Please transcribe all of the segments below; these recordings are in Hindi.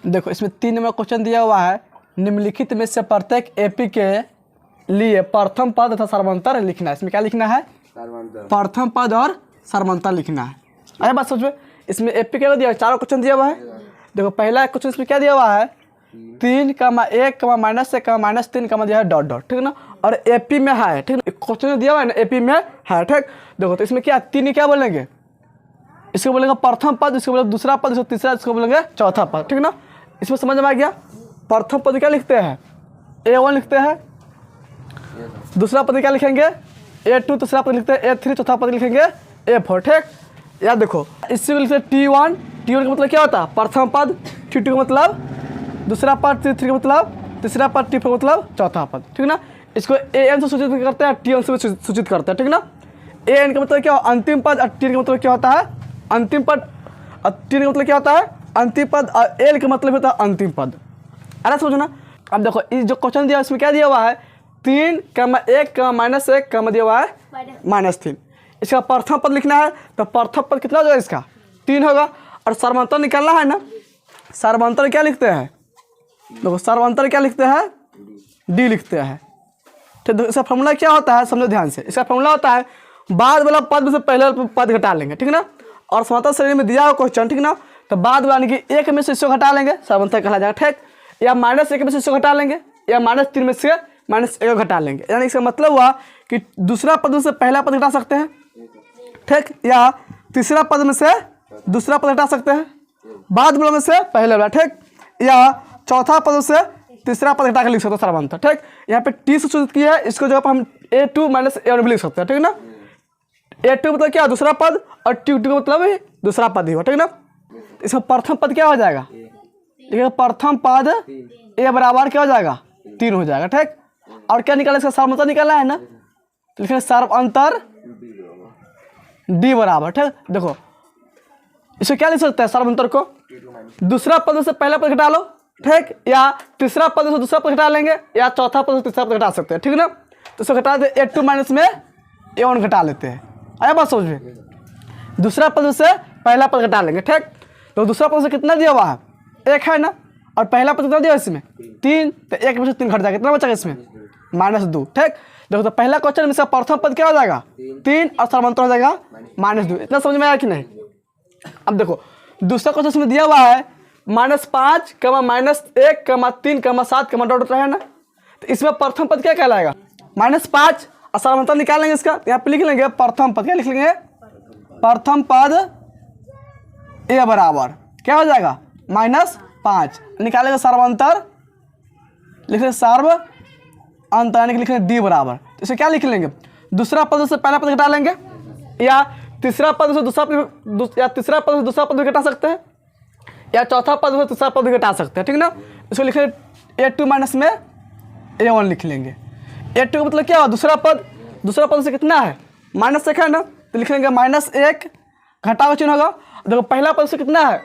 देखो इसमें 3 नंबर क्वेश्चन दिया हुआ है, निम्नलिखित में से प्रत्येक एपी के लिए प्रथम पद तथा सर्वंतर लिखना है। इसमें क्या लिखना है? प्रथम पद और सर्वंतर लिखना है। अरे बात सोचो, इसमें एपी क्या दिया है? 4 क्वेश्चन दिया हुआ है। देखो पहला क्वेश्चन इसमें क्या दिया हुआ है? 3, -1, -1, -3 दिया है डॉट डॉट, ठीक है ना। और एपी में है, ठीक है, क्वेश्चन दिया हुआ है ना, एपी में है, ठीक। देखो तो इसमें क्या 3 क्या बोलेंगे? इसको बोलेंगे प्रथम पद, इसको बोलेंगे दूसरा पद, इसको तीसरा, इसको बोलेंगे चौथा पद, ठीक है ना। इसमें समझ में आ गया? प्रथम पद क्या लिखते हैं? A1 लिखते हैं। दूसरा पद क्या लिखेंगे? A2। तीसरा पद लिखते हैं A3। चौथा पद लिखेंगे A4, ठीक। याद देखो इससे लिखते हैं T1। T1 का मतलब क्या होता है? प्रथम पद। T2 का मतलब दूसरा पद। T3 का मतलब तीसरा पद। T4 का मतलब चौथा पद, ठीक ना। इसको AN से सूचित करते हैं, T1 से सूचित करते हैं, ठीक ना। AN का मतलब क्या? अंतिम पद। और T का मतलब क्या होता है? अंतिम पद। और T का मतलब क्या होता है? अंतिम पद। और L का मतलब होता है अंतिम पद। अरे समझो ना। अब देखो इस जो क्वेश्चन दिया है इसमें क्या दिया हुआ है? 3, -1, -1, दिया हुआ है -3। इसका प्रथम पद लिखना है, तो प्रथम पद कितना होगा? इसका 3 होगा। और सर्वांतर निकालना है ना। सर्वांतर क्या लिखते हैं? देखो सर्वांतर क्या लिखते हैं? D लिखते हैं, ठीक। इसका फॉर्मूला क्या होता है? समझो ध्यान से। इसका फॉर्मूला होता है बाद वाला पद में से पहले वाला पद घटा लेंगे, ठीक ना। और समांतर श्रेणी में दिया हुआ क्वेश्चन, ठीक ना, तो बाद वाला कि 1 में से इसको घटा लेंगे, सर्वांतर कहा जाएगा, ठीक। या -1 में से इसको घटा लेंगे, या -3 में से -1 घटा लेंगे। यानी इसका मतलब हुआ कि दूसरा पद में से पहला पद घटा सकते हैं, ठीक। या तीसरा पद में से दूसरा पद घटा सकते हैं, बाद वाला में से पहले वाला, ठीक। या चौथा पद से तीसरा पद घटा कर लिख सकते हैं सर्वांतर, ठीक। यहाँ पे T से सूचित किया है, इसको जगह पर हम A2 - A1 भी लिख सकते हैं, ठीक ना। A2 मतलब क्या? दूसरा पद। और T2 का मतलब दूसरा पद ही हो, ठीक ना। इसमें प्रथम पद क्या हो जाएगा? देखिए प्रथम पद A बराबर क्या हो जाएगा? 3 हो जाएगा, ठीक। और क्या निकाला? इसका सर्वांतर निकालना है ना, तो लिखेंगे सर्वांतर D बराबर, ठीक। देखो इसको क्या लिख सकते हैं सर्वांतर को? दूसरा पद से पहला पद घटा लो, ठीक। या तीसरा पद से दूसरा पद घटा लेंगे, या चौथा पद से तीसरा पद घटा सकते हैं, ठीक ना। तो इसको घटा देते A2 माइनस में A1 घटा लेते हैं। आया बात समझ में? दूसरा पद से पहला पद घटा लेंगे, ठीक। तो दूसरा पद से कितना दिया हुआ है? 1 है ना। और पहला पद कितना दिया है इसमें? 3। तो 1 में से 3 घट जाएगा, कितना बचेगा इसमें? -2, ठीक। देखो तो पहला क्वेश्चन में इसका प्रथम पद क्या हो जाएगा? 3 और सर्वांतर हो जाएगा -2। इतना समझ में आया कि नहीं? अब देखो दूसरा क्वेश्चन इसमें दिया हुआ है -5, -1, 3, 7 डॉट है ना। तो इसमें प्रथम पद क्या कहलाएगा? -5। और सर्वांतर निकालेंगे इसका, यहाँ पे लिख लेंगे प्रथम पद। क्या लिख लेंगे? प्रथम पद A बराबर क्या हो जाएगा? -5। निकालेंगे सर्वांतर, लिखेंगे सर्व अंतर, यानी कि लिखेंगे D बराबर। तो इसे क्या लिख लेंगे? दूसरा पद से पहला पद घटा लेंगे, या तीसरा पद से दूसरा पद, या तीसरा पद से दूसरा पद घटा सकते हैं, या चौथा पद से तीसरा पद घटा सकते हैं, ठीक ना। इसको लिखेंगे A2 माइनस में A1 लिख लेंगे। A2 का मतलब क्या हुआ? दूसरा पद। दूसरा पद से कितना है? -1 है ना, तो लिख लेंगे -1, घटाव चिन्ह होगा। देखो पहला पद से कितना है?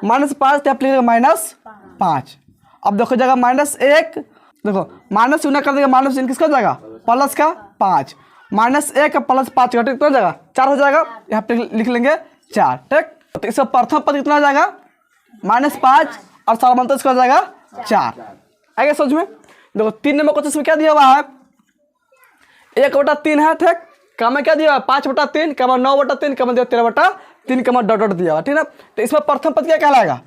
-5, तो आप लिखेंगे -5। अब देखो जगह -1, देखो माइनस गुना कर देगा, माइनस चिन्ह किसका हो जाएगा? प्लस का 5। -1 प्लस 5 घटे कितना हो जाएगा? 4 हो जाएगा। यहाँ पे लिख लेंगे 4, ठीक। तो इसका प्रथम पद कितना हो जाएगा? -5 और सर्वांतर इसका हो जाएगा 4। आगे समझ में? देखो 3 नंबर क्वेश्चन में क्या दिया हुआ है? 1/3 है, ठीक। काम में क्या दिया हुआ है? 5/3, 9/3, 13/3, डॉट डॉट दिया हुआ, ठीक ना। तो इसमें प्रथम पद क्या कहलाएगा?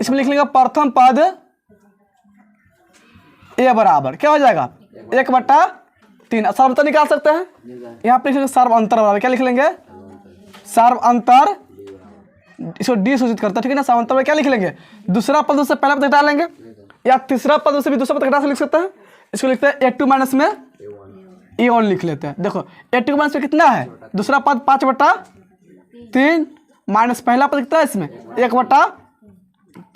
इसमें लिख लेंगे प्रथम पद A बराबर क्या हो जाएगा? 1/3। सर्वांतर निकाल सकते हैं, यहाँ पे लिख लेंगे सर्वांतर बराबर क्या लिख लेंगे? सर्वांतर, इसको D सूचित करता है, ठीक है ना। सर्वांतर में क्या लिख लेंगे? दूसरा पद से पहला पद घटा लेंगे, या तीसरा पद से भी दूसरा पद घटा से लिख सकते हैं। इसको लिखते हैं A2 माइनस में A1 लिख लेते हैं। देखो A2 माइनस में कितना है? दूसरा पद 5/3 माइनस पहला पद कितना है इसमें? 1/3।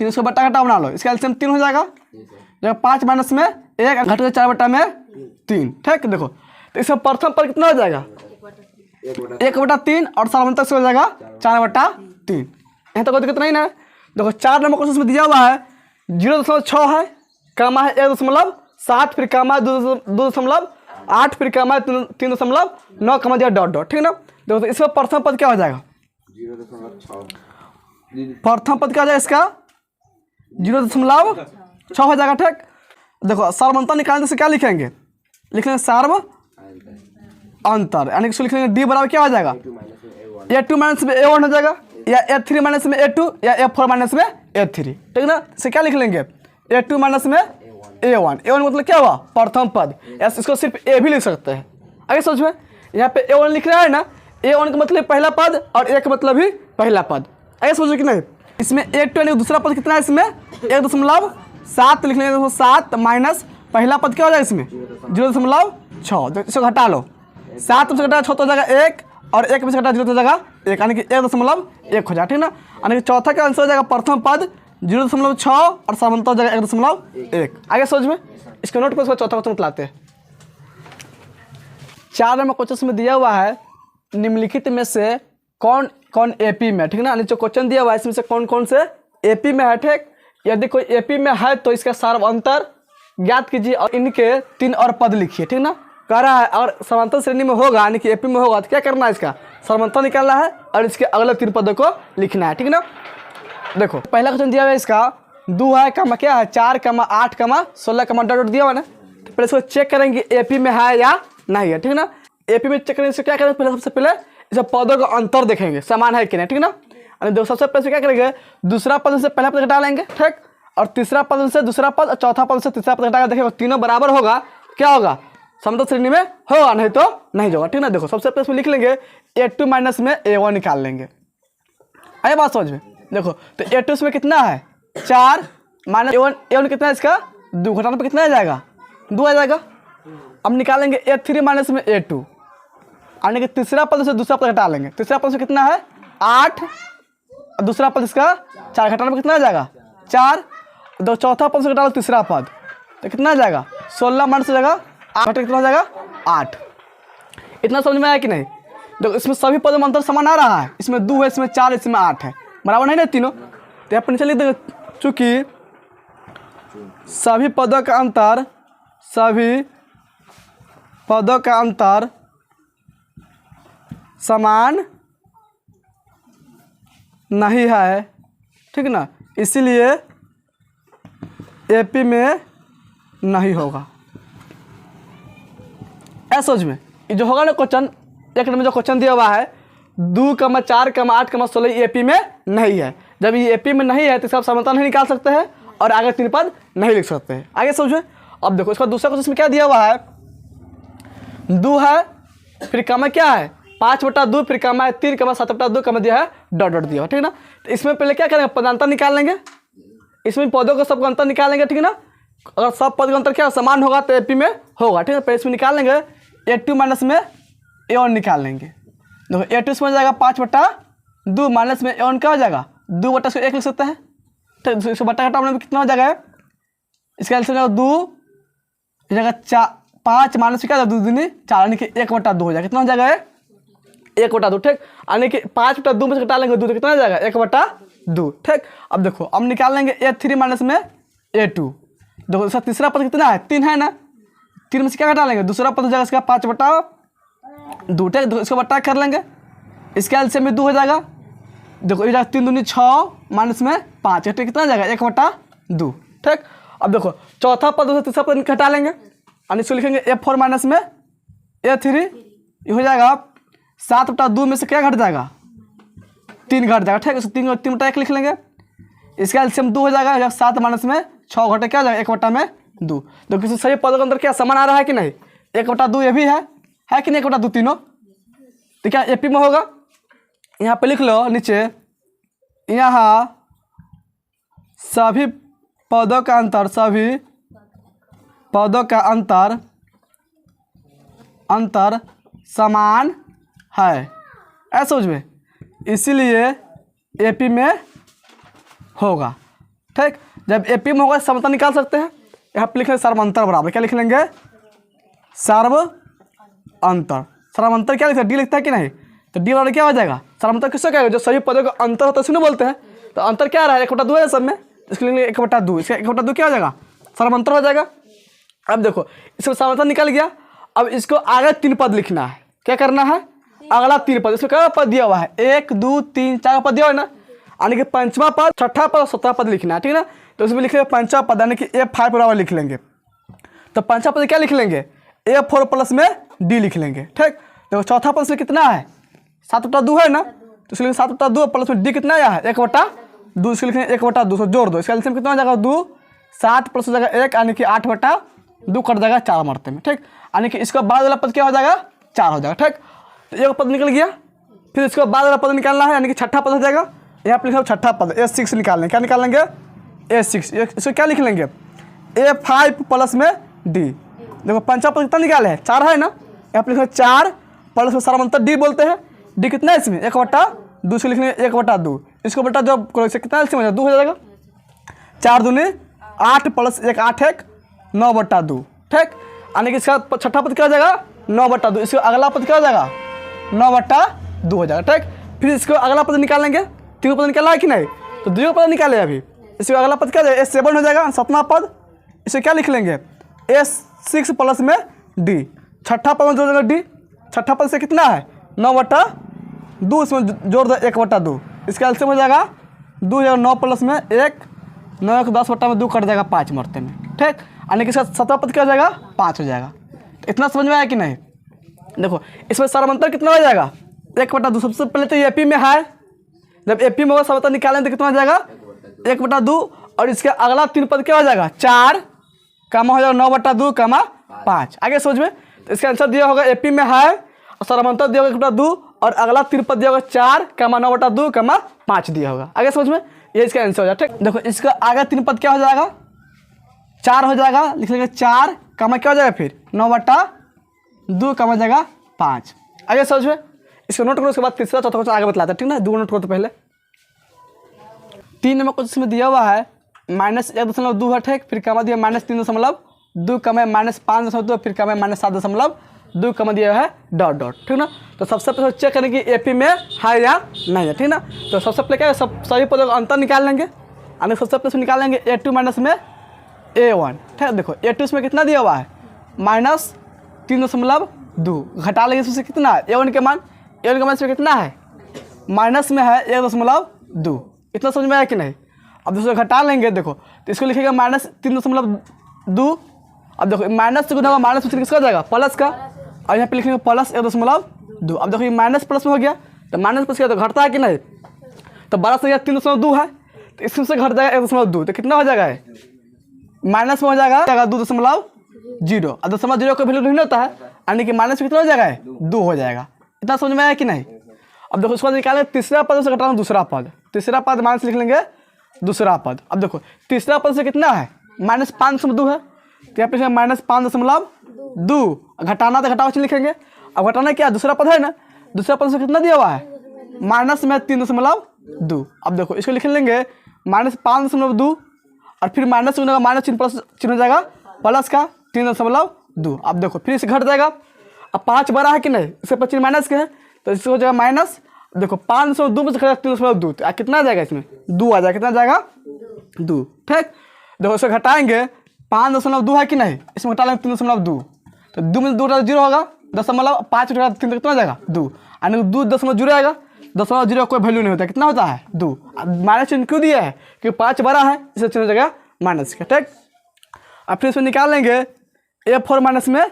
इसको बट्टा घटा बना लो, इसका एलसीएम 3 हो जाएगा। जब 5 माइनस में 1 घट के 4/3, ठीक। देखो तो इसमें प्रथम पद कितना हो जाएगा? 1/3 और सर्वांतर से हो जाएगा 4/3। यहाँ तक कोई दिक्कत नहीं ना। देखो 4 नंबर क्वेश्चन में दिया हुआ है 0.6 है, कामा है 1.7, फिर कामा है 2.8, फिर कामा है 3.9, कामा दिया डॉट डॉट, ठीक ना। देखो तो इसमें प्रथम पद क्या हो जाएगा? 0.6। प्रथम पद क्या हो जाएगा इसका? 0.6 हो जाएगा। ठीक, देखो सार्वंतर निकालने से क्या लिखेंगे, लिखेंगे सार्व अंतर, यानी कि लिखेंगे डी बराबर क्या हो जाएगा, A2 माइनस में A1 हो जाएगा, या A3 माइनस में A2, या A4 माइनस में A3। ठीक ना, इसे क्या लिख लेंगे, A2 माइनस में A1। A1 मतलब क्या हुआ, प्रथम पद, इसको सिर्फ A भी लिख सकते हैं। आगे समझ में, यहाँ पे A1 लिख रहा है ना, A1 का मतलब पहला पद और A का मतलब भी पहला पद। आगे समझो कि नहीं, इसमें A2 यानी दूसरा पद कितना है, इसमें 1.7 लिख लेंगे। 7 माइनस पहला पद क्या हो जाएगा, इसमें 0.6, इसको घटा लो, 7 में से घटा 6 तो हो जाएगा 1, और 1 में से घटा 0 तो हो जाएगा 1, यानी कि 1.1 हो जाएगा। ठीक ना, यानी कि चौथा का आंसर हो जाएगा प्रथम पद 0.6 और सार्वंतर हो जाएगा 1.1। आगे समझ में, इसके नोट पर इसका चौथा क्वेश्चन लाते हैं। 4 नंबर क्वेश्चन में दिया हुआ है निम्नलिखित में से कौन कौन एपी में, ठीक ना, जो क्वेश्चन दिया हुआ है इसमें से कौन कौन से एपी में है। ठीक, यदि कोई एपी में है तो इसका सार्वंतर ज्ञात कीजिए और इनके 3 और पद लिखिए। ठीक ना, कह रहा है अगर समांतर श्रेणी में होगा यानी कि एपी में होगा तो क्या करना है, इसका सार्वंतर निकालना है और इसके अगले 3 पदों को लिखना है। ठीक ना, देखो पहला क्वेश्चन दिया हुआ है इसका 2 है कमा क्या है 4 कमा 8 कमा 16 कमा डॉट दिया हुआ ना, तो पहले इसको चेक करेंगे एपी में है या नहीं है। ठीक ना, एपी में चेक करेंगे, क्या करेंगे, पहले सबसे पहले इस पदों का अंतर देखेंगे समान है कि नहीं। ठीक ना, और सबसे पहले क्या करेंगे, दूसरा पद से पहला पद घटा लेंगे। ठीक, और तीसरा पद से दूसरा पद और चौथा पद से तीसरा पद घटा देखेंगे, तीनों बराबर होगा, क्या होगा, समतल श्रेणी में होगा, नहीं तो नहीं होगा। ठीक ना, देखो सबसे पहले इसमें लिख लेंगे A2 माइनस में A1 निकाल लेंगे। आए बात समझ में, देखो तो A2 इसमें कितना है 4 माइनस A1 कितना है, इसका 2, घटाने पर कितना आ जाएगा 2 आ जाएगा। अब निकालेंगे A3 माइनस में A2, यानी कि तीसरा पद से दूसरा पद घटा लेंगे, तीसरा पद से कितना है 8, दूसरा पद इसका 4, घटाने पर कितना आ जाएगा 4, दो चौथा पद से घटा लो तीसरा पद तो कितना आ जाएगा 16 माइनस हो जाएगा 8, कितना हो जाएगा 8। इतना समझ में आया कि नहीं, देखो इसमें सभी पदों में अंतर समान आ रहा है, इसमें 2 है, इसमें 4, इसमें 8 है, बराबर नहीं ना तीनों, तो यहाँ पर नीचे लिख देंगे चूँकि सभी पदों का अंतर समान नहीं है। ठीक ना, इसीलिए एपी में नहीं होगा। ऐसा समझ में, ये जो होगा ना क्वेश्चन, एक नंबर जो क्वेश्चन दिया हुआ है 2 कमा 4 कमा 8 कमा 16 एपी में नहीं है। जब ये एपी में नहीं है तो इसका समांतर नहीं निकाल सकते हैं और आगे 3 पद नहीं लिख सकते हैं। आगे समझे, अब देखो इसका दूसरा क्वेश्चन में क्या दिया हुआ है, 2 है, फिर कमा क्या है 5/2, फिर कमा है 3 कमा 7/2 कमा दिया है डॉट डॉट दिया। ठीक ना, तो इसमें पहले क्या करेंगे, पदांतर निकाल लेंगे, इसमें पदों का सबका अंतर निकालेंगे। ठीक ना, अगर सब पद का अंतर क्या समान होगा तो एपी में होगा। ठीक है, पहले इसमें निकाल लेंगे A2 माइनस में A1 निकाल लेंगे। देखो A2 इसमें हो जाएगा 5/2 माइनस में A1 क्या हो जाएगा 2/1 लिख सकते हैं। ठीक, इसको बटा घटाने में कितना हो जाएगा, इसका आंसर हो जाएगा 2 हो जाएगा 4, 5 माइनस क्या 2 दूनी 4, यानी कि 1/2 हो जाएगा, कितना हो जाएगा 1/2। ठीक, यानी कि 5/2 में से घटा लेंगे 2 तो कितना हो जाएगा 1/2। ठीक, अब देखो अब निकाल लेंगे A3 माइनस में A2। देखो इसका तीसरा पद कितना है 3 है ना, 3 में से क्या घटा लेंगे, दूसरा पद हो जाएगा इसका 5/2। ठीक, इसको बट्टा कर लेंगे, इसके एलसीएम में 2 हो जाएगा। देखो ये 3 दूनी 6 माइनस में 5, ठीक कितना हो जाएगा 1/2। ठीक, अब देखो चौथा पद से तीसरा पद घटा लेंगे, यानी इसको लिखेंगे A4 माइनस में A3, ये हो जाएगा 7/2 में से क्या घट जाएगा 3 घट जाएगा। ठीक, 3/1 लिख लेंगे, इसका एलसीएम 2 हो जाएगा, 7 माइनस में 6 घटे क्या हो जाएगा 1/2। तो किसी सभी पदों के अंदर क्या समान आ रहा है कि नहीं, 1/2 ये भी है कि नहीं 1/2 तीनों, तो क्या एपी में होगा। यहाँ पे लिख लो नीचे, यहाँ सभी पदों का अंतर समान है, ऐसा समझ में, इसीलिए एपी में होगा। ठीक, जब एपी में होगा समांतर निकाल सकते हैं। यहाँ पे लिख लेंगे सार्वंतर बराबर क्या लिख लेंगे, सार्वंतर। सार्वंतर क्या लिखता है, डी लिखता है कि नहीं, तो डी बराबर क्या हो जाएगा, सार्वंतर किसको क्या, जो सभी पदों का अंतर होता है उसी बोलते हैं। तो अंतर क्या आ रहा है 1/2 है सब में, इसके लिए 1/2, इसका 1/2 क्या हो जाएगा सार्वंतर हो जाएगा। अब देखो इसमें सार्वंतर निकल गया, अब इसको आगे 3 पद लिखना है, क्या करना है, अगला 3 पद, इसमें क्या पद दिया हुआ है 1 2 3 4 पद दिया हुआ है ना, यानी कि पंचमा पद, छठा पद और सत्रह पद लिखना है, ठीक है ना। तो उसमें लिख लेंगे पंचमा पद यानी कि A5 बराबर लिख लेंगे। तो पंचमा पद क्या लिख लेंगे, A4 प्लस में D लिख लेंगे, ठीक। देखो चौथा पद से कितना है 7/2 है ना, तो इसलिए 7/2 प्लस में D कितना आया है 1/2, इसको लिखेंगे 1/2 से जोड़ दो, इसका एलसीएम कितना हो जाएगा 2, 7 प्लस हो जाएगा 1 यानी कि 8/2 कट जाएगा 4 मरते में, ठीक। यानी कि इसका बाद वाला पद क्या हो जाएगा 4 हो जाएगा, ठीक। तो एक पद निकल गया, फिर इसके बाद वाला पद निकालना है यानी कि छठा पद हो जाएगा। यहाँ पर लिखा छठा पद A6 निकाल लेंगे, क्या निकाल लेंगे A6, इसको क्या लिख लेंगे A5 प्लस में D। देखो पंचमा पद कितना निकाले हैं 4 है ना, यहाँ पर लिखा 4 प्लस में सारांतर D बोलते हैं, D कितना है इसमें 1/2, इसको लिखने 1/2, इसको बटा जो कितना एलसीएम हो जाएगा 2 हो जाएगा, 4 दूनी 8 प्लस 1 8 1 9/2, ठीक। यानी कि इसका छठा पद क्या हो जाएगा 9/2, इसका अगला पद क्या हो जाएगा 9/2 हो जाएगा, ठीक। फिर इसको अगला पद निकालेंगे, तीनों पद निकाला है कि नहीं, तो दो पद निकाले अभी, इसका अगला पद क्या हो जाएगा A7 हो जाएगा, सातवां पद इसे क्या लिख लेंगे A6 प्लस में D, छठा पद में जोड़ देंगे D, छठा पद से कितना है 9/2, इसमें जोड़ दो 1/2, इसका एलसीएम हो जाएगा 2 हो जाएगा 9 प्लस में 1, 9 को 10/2 कट जाएगा 5 मरते में, ठीक। यानी कि इसका सत्रह पद क्या हो जाएगा 5 हो जाएगा। तो इतना समझ में आया कि नहीं। देखो इसमें सारांतर कितना हो जाएगा 1/2, सबसे पहले तो AP में है, जब AP में होगा सारांतर निकालें तो कितना हो जाएगा 1/2, और इसके अगला 3 पद क्या हो जाएगा 4 कमा हो जाएगा 9/2 कमा 5, आगे समझ में। तो इसका आंसर दिया होगा AP में है और सारांतर दिया होगा 1/2 और अगला 3 पद दिया होगा 4 कमा 9/2 कमा 5 दिया होगा, आगे समझ में, ये इसका आंसर हो जाएगा, ठीक। देखो इसका आगे 3 पद क्या हो जाएगा 4 हो जाएगा, लिख लेंगे 4 कमा क्या हो जाएगा फिर 9/2 कमा जाएगा 5, आगे समझ में। इसको नोट करो, उसके बाद तीसरा चौथा क्वेश्चन आगे बतलाता है, ठीक ना। 2 नोट करो तो पहले 3 नंबर कुछ इसमें दिया हुआ है -1.2 है, ठीक। फिर कमा दिया -3.2 कमा -5.2, फिर कमा -7.2 कमा दिया है डॉट डॉट, ठीक ना। तो सबसे पहले चेक करें कि AP में है या नहीं है, ठीक ना। तो सबसे पहले क्या है सभी पदों का अंतर निकाल लेंगे, यानी सबसे पहले निकाल लेंगे A2 माइनस में A1, ठीक है। देखो A2 इसमें कितना दिया हुआ है -3.2, घटा लेंगे इसमें कितना है A1 के मान, A1 का मान इसमें कितना है माइनस में है 1.2, इतना समझ में आया कि नहीं। अब दूसरा घटा लेंगे, देखो तो इसको लिखेगा -3.2, अब देखो माइनस से गुना माइनस में किसका जाएगा प्लस का, और यहाँ पे लिखेंगे प्लस 1.2। अब देखो ये माइनस प्लस में हो गया, तो माइनस प्लस क्या तो घटता है कि नहीं, तो 12 से 3.2 है, तो इसमें से घट जाएगा 1.2, तो कितना हो जाएगा माइनस में हो जाएगा 2.0, और 2.0 का वैल्यू नहीं होता है, यानी कि माइनस में कितना हो जाएगा 2 हो जाएगा, इतना समझ में आया कि नहीं। अब देखो उसके बाद निकालें तीसरा पद से घटाना दूसरा पद, तीसरा पद माइनस लिख लेंगे दूसरा पद। अब देखो तीसरा पद से कितना है -5.2 है, तो यहाँ पे -5.2, घटाना तो घटाओ लिखेंगे, अब घटाना क्या दूसरा पद है ना, दूसरा पद से कितना दिया हुआ है -3.2। अब देखो इसको लिख लेंगे -5.2, और फिर माइनस माइनस चिन्ह प्लस चिन्ह हो जाएगा प्लस का 3.2। अब देखो फिर इसे घट जाएगा, अब 5 बड़ा है कि नहीं, इसके 25 माइनस के है, तो इसको हो जाएगा माइनस, देखो 5.2 में से घटा 3.2, तो कितना आ जाएगा इसमें 2 आ जाएगा, कितना जाएगा 2, ठीक। देखो इसको घटाएंगे 5.2 है कि नहीं, इसमें घटा लेंगे 3.2, तो 2 में 2 0 होगा, 5 3 कितना जाएगा 2, यानी 2.0 आएगा, 0.0 कोई वैल्यू नहीं होता, कितना होता है 2, माइनस चिन्ह क्यों दिया है क्योंकि 5 बड़ा है, इससे चिन्ह हो जाएगा माइनस का, ठीक। अब फिर इसमें निकाल लेंगे A4 माइनस में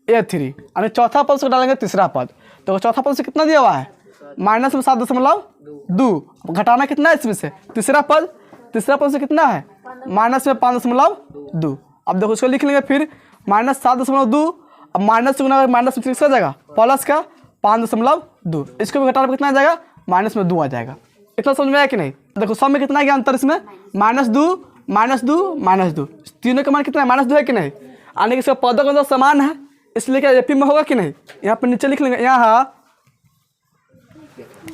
A3, यानी चौथा पद से डालेंगे तीसरा पद, तो चौथा पद से कितना दिया हुआ है माइनस में 7.2, घटाना कितना है इसमें से तीसरा पद से कितना है माइनस में 5.2। अब देखो इसको लिख लेंगे फिर -7.2, अब माइनस से गुना माइनस में किसका जाएगा प्लस का 5.2, इसको भी घटाना कितना आ जाएगा -2 आ जाएगा, इतना समझ में आया कि नहीं। देखो सब में कितना गया अंतर इसमें -2, तीनों का मान कितना है -2 है कि नहीं, यानी कि इसका पदों का अंतर समान है, इसलिए क्या AP में होगा कि नहीं। यहाँ पर नीचे लिख लेंगे, यहाँ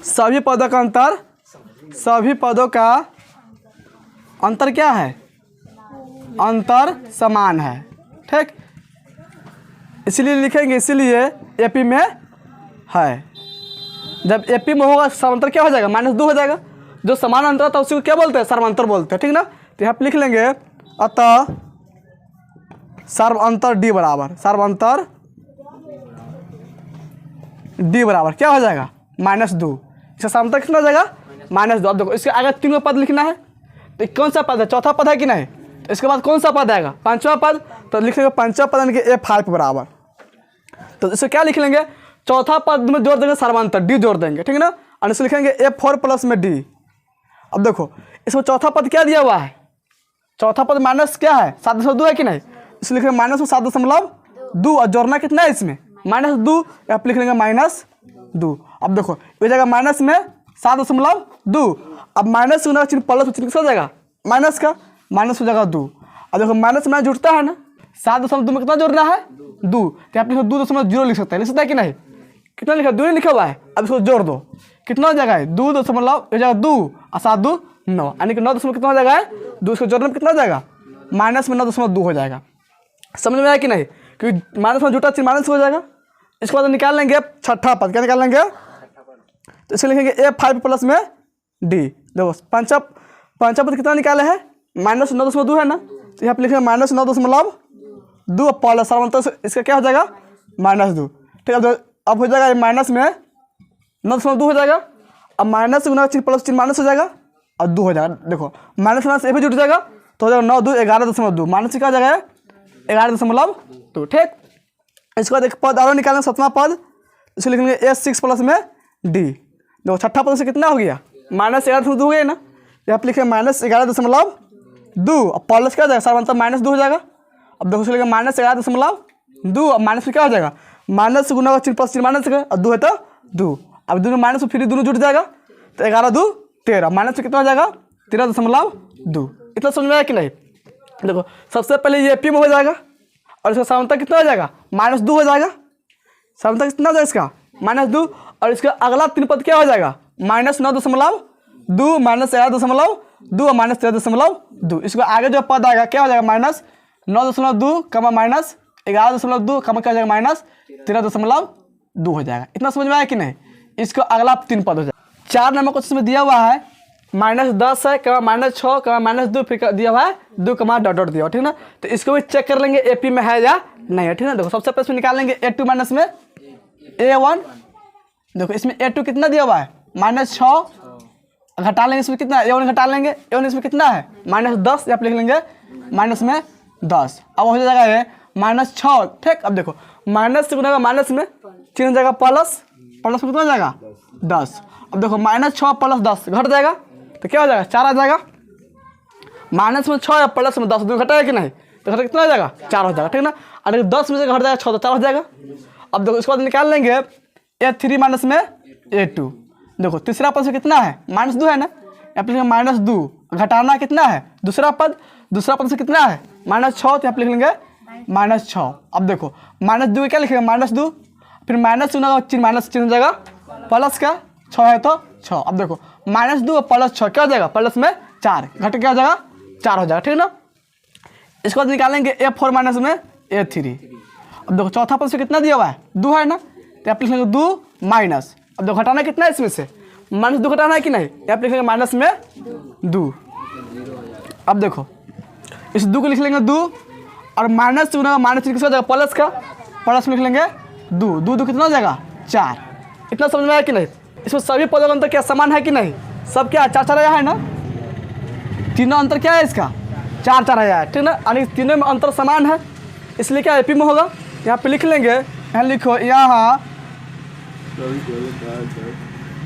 सभी पदों का अंतर क्या है अंतर समान है, ठीक। इसलिए लिखेंगे, इसीलिए AP में है, जब AP में होगा समांतर क्या हो जाएगा -2 हो जाएगा, जो समान अंतर था उसी को क्या बोलते हैं सर्वांतर बोलते हैं, ठीक ना। तो यहाँ पे लिख लेंगे अतः सर्वांतर D बराबर क्या हो जाएगा -2, इसका समांतर कितना हो जाएगा -2। अब देखो इसके आगे 3वां पद लिखना है, तो कौन सा पद है, चौथा पद है कि नहीं, तो इसके बाद कौन सा पद आएगा, 5वां पद, तो लिख लेंगे 5वां पद यानी कि F5 बराबर, तो इसे क्या लिख लेंगे, चौथा पद में जोड़ देंगे सर्वांतर D जोड़ देंगे, ठीक है ना, और इसे लिखेंगे F4 प्लस में D। अब देखो इसमें चौथा पद क्या दिया हुआ है, चौथा पद माइनस क्या है 7.2 है कि नहीं, इसलिए लिखेंगे माइनस में 7.2 और जोड़ना कितना है इसमें -2, यहाँ पे लिख लेंगे -2। अब देखो ये जाएगा माइनस में 7.2, अब माइनस होना चिन्ह प्लस चिन्ह किसका जाएगा, माइनस का, माइनस हो जाएगा 2। अब देखो माइनस में जुड़ता है ना, 7.2 में कितना जोड़ना है 2, तो यहाँ पे 2.0 लिख सकते हैं, लिख सकता है कि नहीं, कितना लिखा 2 लिखा हुआ है, अब इसको जोड़ दो, कितना हो जाएगा 2 दशमलव 2 और 7 2 9, यानी कि 9 दशमलव कितना हो जाएगा 2, इसको जोड़ने में कितना हो जाएगा माइनस में 9.2 हो जाएगा। समझ में आया कि नहीं, क्योंकि माइनस में जुटा चिन्ह माइनस हो जाएगा। इसके बाद निकाल लेंगे छठा पद, क्या निकाल लेंगे, तो इसे लिखेंगे F5 प्लस में D। देखो पंचा पद कितना निकाले हैं -9.2 है ना, तो यहाँ पे लिखेंगे -9.2 प्लस सर्वांतर इसका क्या हो जाएगा -2, ठीक है। अब हो जाएगा माइनस में 9.2 हो जाएगा, अब माइनस गुना चिन्ह प्लस चिन्ह माइनस हो जाएगा और 2 हो जाएगा। देखो माइनस माइनस ये भी जुट जाएगा, तो हो जाएगा 9 2 11.2, माइनस क्या हो जाएगा 11.2, ठीक। इसके बाद एक पद और निकालेंगे 7वां पद, इसे लिखेंगे S6 प्लस में D। देखो छठा पद से कितना हो गया -11.2 हो गया ना, यहाँ पे लिखेंगे -11.2 और प्लस क्या हो जाएगा सर्वांतर -2 हो जाएगा। अब देखो लिखेंगे -11.2 और माइनस में क्या हो जाएगा माइनस गुना चिन्ह प्लस चिन्ह माइनस और 2 है तो 2, अब दोनों माइनस फिर दोनों जुट जाएगा, तो 11 2 13, माइनस में कितना हो जाएगा 13.2। इतना समझ में आया कि नहीं। देखो सबसे पहले ये AP में हो जाएगा और इसका समांतर कितना हो जाएगा -2 हो जाएगा, समांतर कितना हो जाएगा इसका -2, और इसका अगला 3 पद क्या हो जाएगा -9.2 -11.2 और -13.2। इसको आगे जो पद आएगा क्या हो जाएगा -9.2 कमा -11.2 कमा क्या हो जाएगा -13.2 हो जाएगा। इतना समझ में आया कि नहीं। इसको अगला 3 पद हो जाएगा। 4 नंबर क्वेश्चन में दिया हुआ है -10 है कमा -6 कमा -2 फिर दिया हुआ है 2 कमा डॉट डॉट दिया हुआ, ठीक ना। तो इसको भी चेक कर लेंगे AP में है या नहीं है, ठीक है। देखो सबसे पहले इसमें निकाल लेंगे A2 माइनस में A1। देखो इसमें A2 कितना दिया हुआ है -6, घटा लेंगे इसमें कितना A1 घटा लेंगे, A1 इसमें कितना है -10, यहाँ पे लिख लेंगे माइनस में 10। अब हो जाएगा ये -6, ठीक। अब देखो माइनस से गुना माइनस में चिन्ह हो जाएगा प्लस, प्लस में कितना हो जाएगा 10। अब देखो -6 प्लस 10 घट जाएगा, तो क्या हो जाएगा 4 आ जाएगा, माइनस में 6 प्लस में 10 घटाएगा कि नहीं, तो घटा कितना हो जाएगा 4 हो जाएगा, ठीक ना। और 10 में से घट जाएगा 6 तो 4 हो जाएगा। अब देखो इसके बाद निकाल लेंगे A3 माइनस में A2। देखो तीसरा पद से कितना है -2 है ना, यहाँ पे लिखेंगे -2, घटाना कितना है दूसरा पद से कितना है -6, तो यहाँ पे लिख लेंगे -6। अब देखो -2 क्या लिखेंगे -2, फिर माइनस चिन्ह माइनस चिन्ह हो जाएगा प्लस का 6 है तो 6। अब देखो -2 और प्लस 6 क्या हो जाएगा प्लस में 4, घट क्या हो जाएगा 4 हो जाएगा, ठीक है ना। इसको निकालेंगे A4 माइनस में A3। अब देखो चौथा पद से कितना दिया हुआ है 2 है ना, तो यहाँ पे लिखेंगे 2 माइनस। अब देखो घटाना कितना है इसमें से -2 घटाना है कि नहीं, यहाँ पे लिखेंगे माइनस में 2। अब देखो इस 2 को लिख लेंगे 2 और माइनस माइनस किसका हो जाएगा प्लस का, प्लस में लिख लेंगे 2 2 कितना हो जाएगा 4। इतना समझ में आया कि नहीं। इसमें सभी पदों का अंतर क्या समान है कि नहीं, सब क्या 4 4 आया है ना, तीनों अंतर क्या है इसका 4 4 आया है, ठीक ना। यानी तीनों में अंतर समान है, इसलिए क्या AP में होगा। यहाँ पे लिख लेंगे, यहाँ लिखो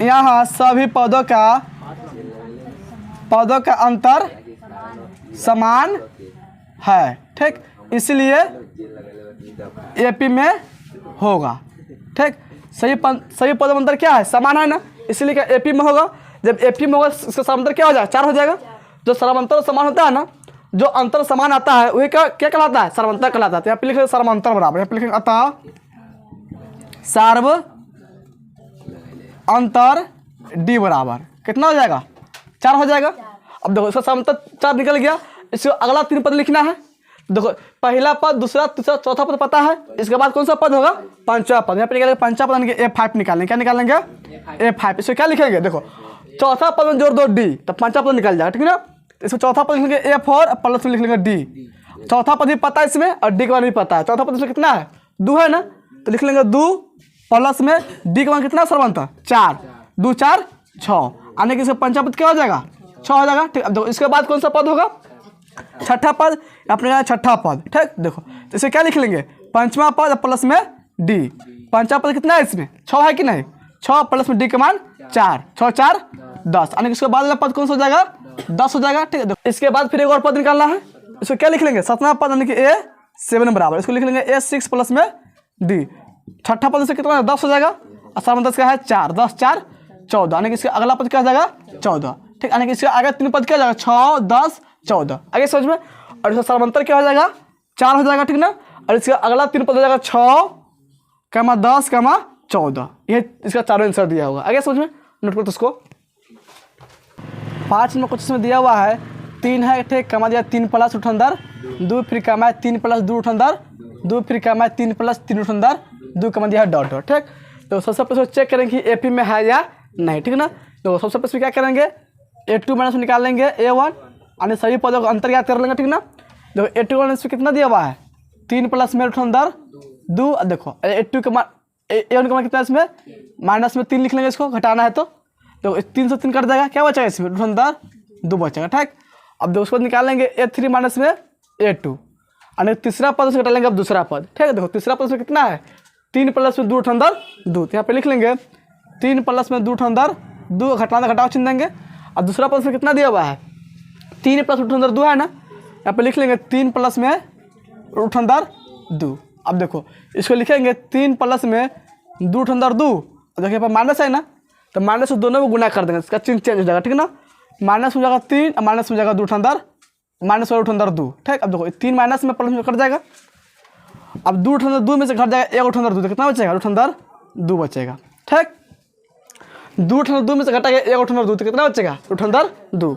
यहाँ सभी पदों का अंतर समान है, ठीक, इसलिए AP में होगा, ठीक। सही पदों में अंतर क्या है समान है ना, इसलिए क्या AP में होगा। जब AP में होगा इसका समांतर क्या हो जाएगा 4 हो जाएगा। जो समांतर समान होता है ना, जो अंतर समान आता है वही क्या कहलाता है समांतर कहलाता है। तो यहाँ पे लिखेंगे समांतर बराबर, यहाँ पे लिखेंगे अतः सार्व अंतर D बराबर कितना हो जाएगा 4 हो जाएगा। अब देखो इसका समांतर 4 निकल गया, इसको अगला 3 पद लिखना है। देखो पहला पद दूसरा तीसरा चौथा पद पता है, इसके बाद कौन सा पद होगा 5वां पद। यहाँ पे निकालेंगे 5वां पद यानी कि A5 निकालेंगे, क्या निकालेंगे A5। इसको क्या लिखेंगे देखो चौथा पद में जोड़ दो D, तब 5वां पद निकल जाएगा, ठीक है ना। इसको चौथा पद लिखेंगे A4 प्लस में लिख लेंगे D। चौथा पद भी पता है इसमें और D का मान भी पता है। चौथा पद इसमें कितना है 2 है ना, तो लिख लेंगे 2 प्लस में D का मान कितना सर्वांतर 4, 2 4 6। आने के इसका पंचमा पद क्या हो जाएगा 6 हो जाएगा। ठीक, अब देखो इसके बाद कौन सा पद होगा छठा पद, अपने यहाँ छठा पद। ठीक, देखो तो इसे क्या लिख लेंगे पंचमा पद प्लस में डी। पंचमा पद कितना है इसमें 6 है कि नहीं, 6 प्लस में डी का मान 4, 6 4 10। यानी इसके बाद वाला पद कौन सा हो जाएगा 10 हो जाएगा। ठीक है, देखो इसके बाद फिर एक और पद निकालना है, इसको क्या लिख लेंगे सातवां पद यानी कि A7 बराबर, इसको लिख लेंगे A6 प्लस में डी। छठा पद से कितना 10 हो जाएगा और सातवां 10 का है 4, 10 4 14, यानी कि इसका अगला पद क्या हो जाएगा 14। ठीक, यानी कि इसका आगे 3 पद क्या हो जाएगा 6 10 14 आगे समझ में। और इसका सामांतर क्या हो जाएगा 4 हो जाएगा। ठीक ना, और इसका अगला 3 पद हो जाएगा 6 10 14, ये इसका चारों आंसर दिया होगा। आगे समझ में, नोट करो उसको। 5 नंबर क्वेश्चन में दिया हुआ है 3 है ठीक कमा दिया 3 प्लस उठंदर 2 फिर कमा 3 प्लस 2 उठंदर 2 फिर कमा 3 प्लस 3 उठंदर 2 कमा दिया है डॉट डॉट। ठीक, तो सबसे पहले चेक करेंगे कि AP में है या नहीं। ठीक ना, तो सबसे पहले क्या करेंगे A2 माइनस निकाल लेंगे A1 यानी सभी पदों का अंतर याद कर लेंगे। ठीक ना, देखो A2 माइनस कितना दिया हुआ है 3 प्लस में उठंदर 2। देखो A2 का मान A1 का मान कितना है इसमें माइनस में 3 लिख लेंगे, इसको घटाना है तो 3 से 3 कट जाएगा, क्या बचेगा इसमें उठंदर 2 बचेगा। ठीक, अब देखो उसको निकाल लेंगे A3 माइनस में A2 यानी तीसरा पद से घटा लेंगे अब दूसरा पद। ठीक है, देखो तीसरा पद से कितना है 3 प्लस में 2 उठंदर 2, तो यहाँ पे लिख लेंगे 3 प्लस में 2 उठंदर 2 घटाना घटाओ चिन्ह देंगे। और दूसरा पद से कितना दिया हुआ है 3 प्लस उठंदर 2 है ना, यहाँ पे लिख लेंगे 3 प्लस में उठंदर 2। अब देखो इसको लिखेंगे 3 प्लस में 2 उठंदर 2, देखिए यहाँ पर माइनस है ना, तो माइनस से दोनों को गुना कर देंगे, इसका चिन्ह चेंज हो जाएगा। ठीक ना, माइनस हो जाएगा 3 और माइनस हो जाएगा 2 उठंदर माइनस और उठंदर 2। ठीक, अब देखो 3 माइनस में प्लस में कट जाएगा, अब 2 उठंदर 2 में से घट जाएगा 1 उठंदर 2, तो कितना बचेगा उठंदर 2 बचेगा। ठीक, 2 उठंदर 2 में से घटाएगा 1 उठंदर 2, तो कितना बचेगा उठंदर 2।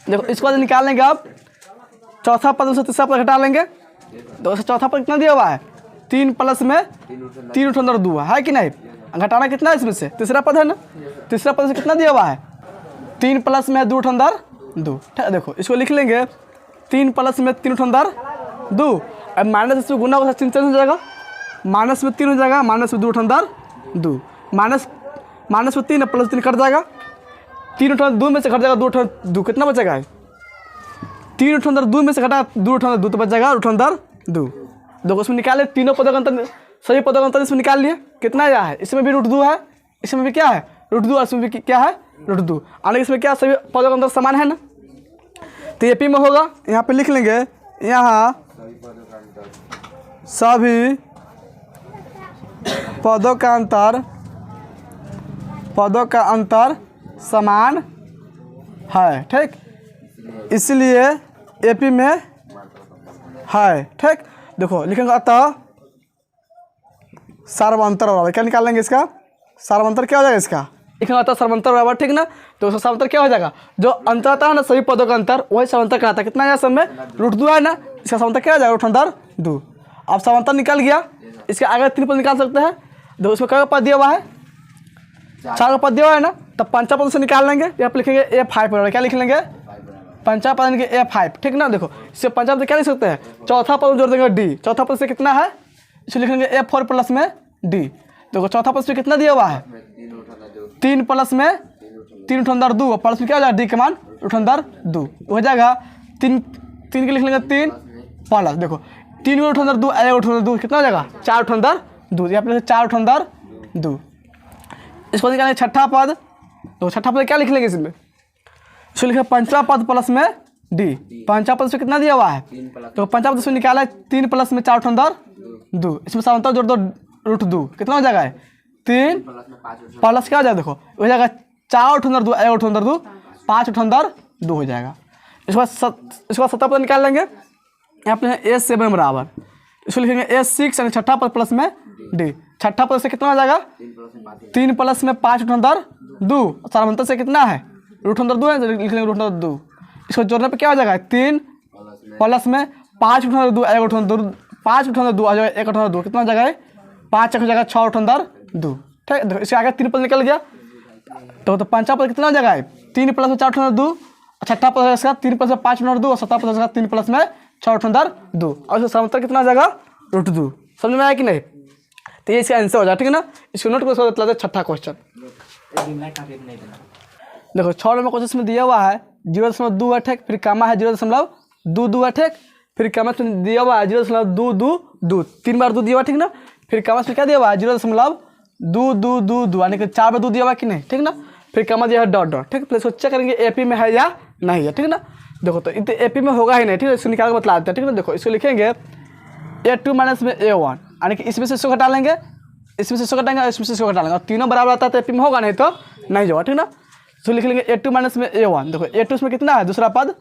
देखो इसको बाद निकाल लेंगे अब चौथा पद से तीसरा पद घटा लेंगे, तो चौथा पद कितना दिया हुआ है 3 प्लस में 3 उठंदर 2 है कि नहीं, घटाना कितना है इसमें से तीसरा पद है ना, तीसरा पद से कितना दिया हुआ है 3 प्लस में 2 उठंदर 2। ठीक है, देखो इसको लिख लेंगे 3 प्लस में 3 उठंदर 2, अब माइनस इसमें गुना होगा चिन्ह चेंज हो जाएगा, माइनस में 3 हो जाएगा माइनस में 2 उठंदर 2, माइनस में 3 प्लस 3 कट जाएगा, 3 उठंदर 2 में से घट जाएगा 2 उठंदर 2, कितना बचेगा 3 उठंदर 2 में से घटा 2 उठंदर 2, तो बच जाएगा उठंदर 2। देखो उसमें निकाले तीनों पदों का अंतर, सभी पदों का अंतर इसमें निकाल लिए, कितना यह है इसमें भी √2 है, इसमें भी क्या है √2 और इसमें भी क्या है √2, यानी इसमें क्या सभी पदों का अंतर समान है ना, तो AP में होगा। यहाँ पे लिख लेंगे यहाँ सभी पदों का अंतर समान है। ठीक, इसलिए AP में है। ठीक, देखो लिखेंगे अतः सार्वंतर बराबर, क्या निकाल लेंगे इसका सार्वंतर क्या हो जाएगा इसका लिखेंगे अतः सार्वंतर बराबर। ठीक ना, तो उसका सार्वंतर क्या हो जाएगा जो अंतर आता है ना सभी पदों का अंतर वही सार्वंतर कहता है। कितना है सब में √2 है ना, इसका सार्वंतर क्या हो जाएगा उठंदर 2। अब सार्वंतर निकल गया, इसके आगे 3 पद निकाल सकते हैं, देखो इसमें क्या पद दिया हुआ है 4 का पद दिया हुआ है ना, तब पंचा पद से निकाल लेंगे, यहाँ पे लिखेंगे A5 बराबर, क्या लिख लेंगे पंचा पद यानी कि A5। ठीक ना, देखो इससे पंचा पद क्या लिख सकते हैं चौथा पद जोड़ देंगे D, चौथा पद से कितना है इसे लिखेंगे A4 प्लस में D। देखो चौथा पद से कितना दिया हुआ है 3 प्लस में 3 उठंदर 2, प्लस में क्या हो जाएगा D का मान उठंदर 2 हो जाएगा। 3 के लिख लेंगे 3 प्लस, देखो 3 उठंदर 2 1 उठंदर 2 कितना हो जाएगा 4 उठंदर 2, यहाँ पे 4 उठंदर 2। इसको निकालेंगे छठा पद, तो छठा पद क्या लिख लेंगे इसमें इसको लिखे पंचमा पद प्लस में D। पंचमा पद से कितना दिया हुआ है तो पंचमा पद से निकाला 3 प्लस में 4 उठंदर 2, इसमें सामांतर जोड़ दो √2, कितना हो जाएगा 3 प्लस क्या हो जाएगा देखो हो जाएगा 4 उठंदर 2 1 उठंदर 2 5 उठंदर 2 हो जाएगा। इसके बाद सत्ता पद निकाल लेंगे, यहाँ पे A7 बराबर, इसको लिखेंगे A6 यानी छठा पद प्लस में D। छठा पद से कितना हो जाएगा 3 प्लस में 5 उठंदर 2, सार्वंतर से कितना है उठंदर 2 है, लिख लेंगे उठंदर 2। इसको जोड़ने पे क्या हो जाएगा 3 प्लस में 5 उठंदर 2 1 उठंदर 5 उठंदर 2 आ जाएगा 1 उठंदर 2, कितना हो जाएगा 5 हो जाएगा 6 उठंदर 2। ठीक, देखो इसके आगे 3 पद निकल गया, तो पंचा पद कितना हो जाएगा 3 प्लस में 4 उठंदर 2, छठा पद इसका 3 प्लस में 5 उठंदर 2 और सत्ता पद इसका 3 प्लस में 6 उठंदर 2, और इसका सामांतर कितना हो जाएगा √2। समझ में आया कि नहीं, तो ये इसका आंसर हो जाएगा। ठीक है ना, इसको नोट कर छठा क्वेश्चन। देखो 6 नंबर क्वेश्चन में दिया हुआ है 0.2 है ठीक, फिर कामा है 0.22 है ठीक, फिर कामा में दिया हुआ है 0.222, 3 बार 2 दिया हुआ ठीक ना, फिर कामा में क्या दिया हुआ है 0.222 यानी कि 4 बार 2 दिया हुआ कि नहीं ठीक ना, फिर कामा दिया है डॉट डॉट ठीक। प्लस चेक करेंगे एपी में है या नहीं है ठीक ना। देखो तो इतने एपी में होगा ही नहीं ठीक है, इसको निकाल के बतला देते हैं ठीक ना। देखो इसको लिखेंगे A2 माइनस में A1 यानी कि इसमें से इसको घटा लेंगे, इसमें से इसको घटाएंगे और इसमें से इसको घटा लेंगे, और तीनों बराबर आता है तो एपी में होगा, नहीं तो नहीं होगा ठीक ना। तो लिख लेंगे A2 माइनस में A1। देखो A2 इसमें कितना है, दूसरा पद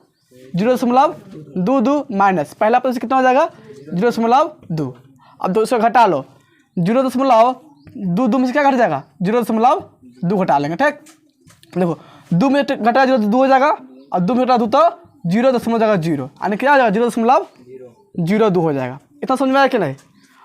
0.22 माइनस पहला पद से कितना हो जाएगा 0.2। अब दूसरा घटा लो 0.22 में से क्या घट जाएगा 0.2 घटा लेंगे ठीक। देखो 2 में घटा 0.2 हो जाएगा और 2 में घटा 2 तो 0.0 यानी क्या हो जाएगा 0.02 हो जाएगा। इतना समझ में आया कि नहीं।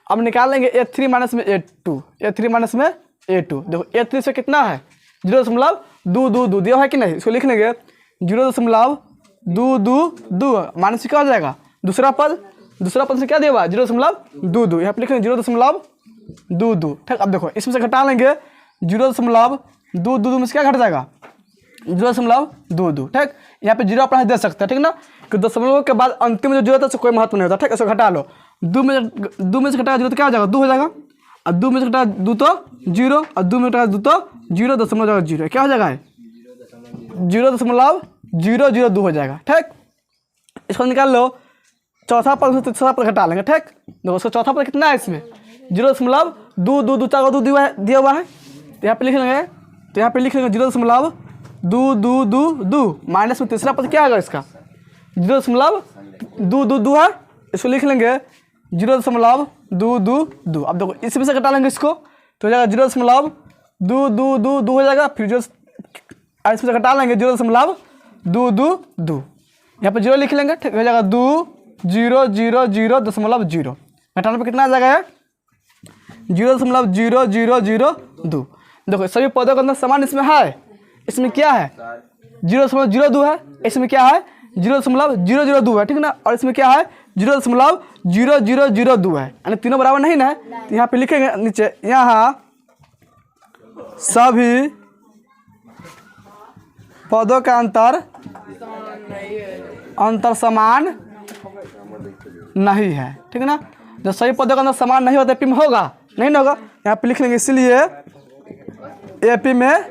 अब निकाल लेंगे A3 माइनस में A2, A3 माइनस में A2। देखो A3 से कितना है 0.222 दिया है कि नहीं, इसको लिख लेंगे 0.222 माइनस क्या हो जाएगा दूसरा पद से क्या दिया हुआ 0.22, यहाँ पे लिख लेंगे 0.22 ठीक। अब देखो इसमें से घटा लेंगे 0.22 में से क्या घट जाएगा 0.22 ठीक। यहाँ पे 0 अपना दे सकते हैं ठीक ना, कि दशमलव के बाद अंतिम जो 0 था उससे कोई महत्व नहीं होता ठीक। इसको घटा लो 2 में से घटा 0 तो क्या हो जाएगा 2 हो जाएगा, और 2 में से घटा 2 तो 0, और 2 में घटा 2 तो 0.0 क्या हो जाएगा 0.002 हो जाएगा ठीक। इसको निकाल लो चौथा पद से तीसरा पद घटा लेंगे ठीक। देखो उसका चौथा पद कितना है इसमें 0.222 चार 2 दिया हुआ है, तो यहाँ पे लिख लेंगे 0.222 माइनस में तीसरा पद क्या होगा इसका 0.222 है, इसको लिख लेंगे 0.222। अब देखो इसमें से घटा लेंगे इसको तो हो जाएगा 0.222 हो जाएगा, फिर इसमें से घटा लेंगे 0.222, यहाँ पे 0 लिख लेंगे ठीक हो जाएगा 2,0,0,0 घटाने पर कितना आ जाएगा 0.0002। देखो सभी पदों के अंदर समान इसमें है, इसमें क्या है 0.02 है, इसमें क्या है 0.002 है ठीक ना, और इसमें क्या है 0.0002 है, यानी तीनों बराबर नहीं ना। तो यहाँ पे लिखेंगे नीचे यहाँ सभी पदों का अंतर समान नहीं है ठीक ना। जब सभी पदों का अंतर समान नहीं होता एपी में होगा नहीं ना होगा, यहाँ पे लिख लेंगे इसलिए एपी में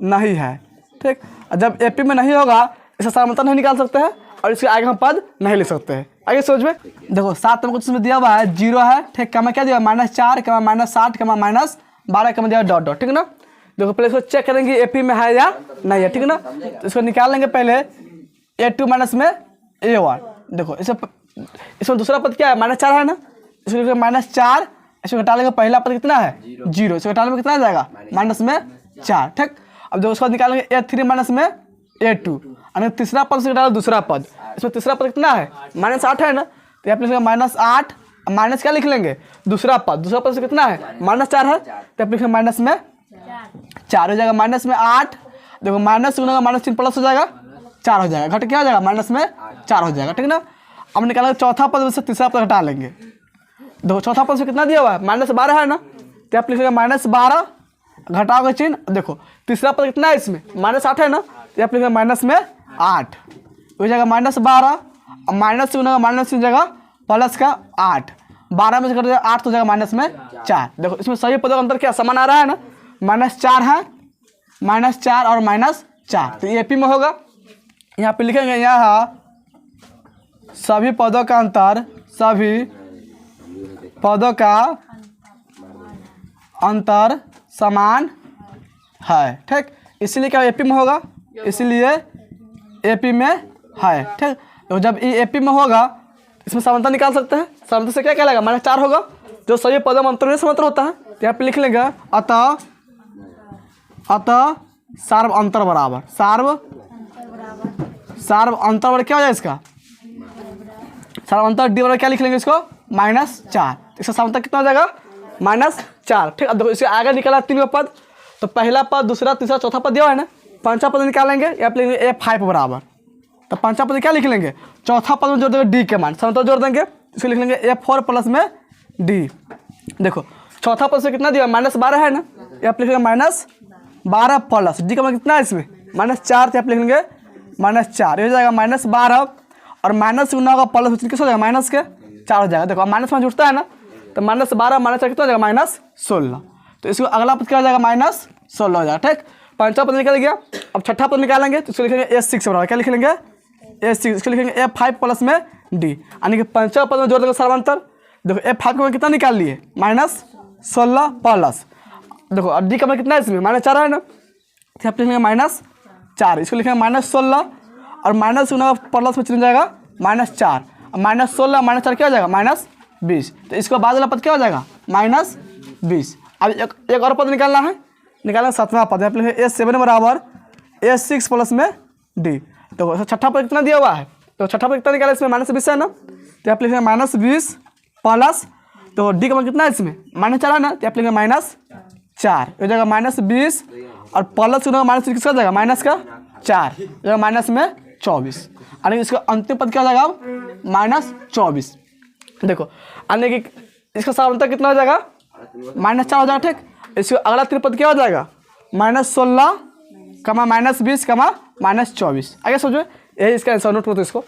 नहीं है ठीक। जब एपी में नहीं होगा इसका सामान्यतः नहीं निकाल सकते हैं और इसके आगे हम पद नहीं लिख सकते हैं। आगे सोच में देखो 7 नंबर क्वेश्चन में दिया हुआ है 0 है ठीक, कमा क्या दिया -4 -60 -12 कमा दिया डॉट डॉट ठीक ना। देखो पहले इसको चेक करेंगे एपी में है या नहीं है ठीक ना। तो इसको निकाल लेंगे पहले A2 माइनस में A1। देखो इसमें दूसरा पद क्या है -4 है ना, इसको -4, इसको घटा लेंगे पहला पद कितना है 0, इसको घटाने में कितना आ जाएगा -4 ठीक। अब देखो उसके बाद निकालेंगे A3 माइनस में A2 यानी तीसरा पद से घटा लो दूसरा पद, इसमें तीसरा पद कितना है -8 है ना, तो यहाँ पे लिखेंगे -8 माइनस क्या लिख लेंगे दूसरा पद से कितना है -4 है, तो यहाँ पे लिखेंगे माइनस में 4 हो जाएगा, माइनस में 8। देखो माइनस से माइनस चिन्ह प्लस हो जाएगा 4 हो जाएगा, घट क्या हो जाएगा -4 हो जाएगा ठीक ना। अब निकालेंगे चौथा पद से तीसरा पद घटा लेंगे। देखो चौथा पद से कितना दिया हुआ है -12 है ना, तो आप लिखेंगे -12 घटाओगे चिन्ह। देखो तीसरा पद कितना है इसमें -8 है ना, तो आप लिखेंगे -8 हो जाएगा -12, और माइनस से माइनस की जगह प्लस का 8, 12 में से घट जाएगा 8 तो जाएगा -4। देखो इसमें सही पदों का अंतर क्या समान आ रहा है ना, -4 है, -4 और -4, तो ये एपी में होगा। यहाँ पे लिखेंगे यहाँ सभी पदों का अंतर समान है ठीक, इसलिए क्या एपी में होगा, इसलिए एपी में है ठीक। तो जब ये एपी में होगा इसमें समानता निकाल सकते हैं, समानता से क्या कहलाएगा -4 होगा, जो सभी पदों में अंतर में समांतर होता है। तो यहाँ पे लिख लेंगे अतः सार्व अंतर बराबर सार्व अंतर बराबर क्या हो जाए इसका सार्व अंतर डी बराबर क्या लिख लेंगे इसको -4, इसका समांतर कितना हो जाएगा -4 ठीक। अब देखो इसके आगे निकाला 3 पद, तो पहला पद दूसरा तीसरा चौथा पद दिया है ना, पांचवा पद निकालेंगे यहाँ पे लिखेंगे A5 बराबर, तो पांचवा पद क्या लिख लेंगे चौथा पद में जोड़ देंगे डी के मान, समांतर जोड़ देंगे, इसको लिख लेंगे A4 प्लस में डी। देखो चौथा पद से कितना दिया -12 है ना, यहाँ पे लिखेंगे -12 प्लस डी का मान कितना है इसमें -4 तो आप लिख लेंगे -4, ये हो जाएगा -12 और माइनस गुना होगा प्लस किस हो जाएगा माइनस के 4 हो जाएगा। देखो माइनस में जुड़ता है ना, तो -12 -4 कितना हो जाएगा -16। तो इसको अगला पद क्या हो जाएगा -16 हो जाएगा। ठीक, पांचवा पद निकल गया। अब छठा पद निकालेंगे तो इसको लिखेंगे A6 बराबर क्या लिख लेंगे A6, इसको लिखेंगे A5 प्लस में D, यानी कि पांचवा पद में जोड़ देंगे सर्वांतर। देखो A5 को कितना निकाल लिए -16 प्लस, देखो अब D का मतलब कितना है इसमें -4 है ना, तो आप लिखेंगे -4, इसको लिखेंगे -16 और माइनस गुना प्लस में चल जाएगा -4, -16 -4 क्या हो जाएगा -20। तो इसको बाद वाला पद क्या हो जाएगा -20। अब एक और पद निकालना है, निकालना 7वां पद है, A7 बराबर A6 प्लस में D। तो छठा पद कितना दिया हुआ है, तो छठा पद कितना निकाला इसमें -20 है ना, तो आप लिखेंगे -20 प्लस, तो D का मतलब कितना है इसमें -4 है ना, तो आप लिखेंगे -4 हो जाएगा -20 और प्लस माइनस किसका जाएगा -4 जाएगा -24, यानी कि इसका अंतिम पद क्या हो जाएगा -24। देखो यानी कि इसका सामान्यतः कितना हो जाएगा -4 हो जाएगा। ठीक, इसका अगला तीन पद क्या हो जाएगा -16 -20 -24। आगे सोचो, यही इसका आंसर नोट करो तो इसको।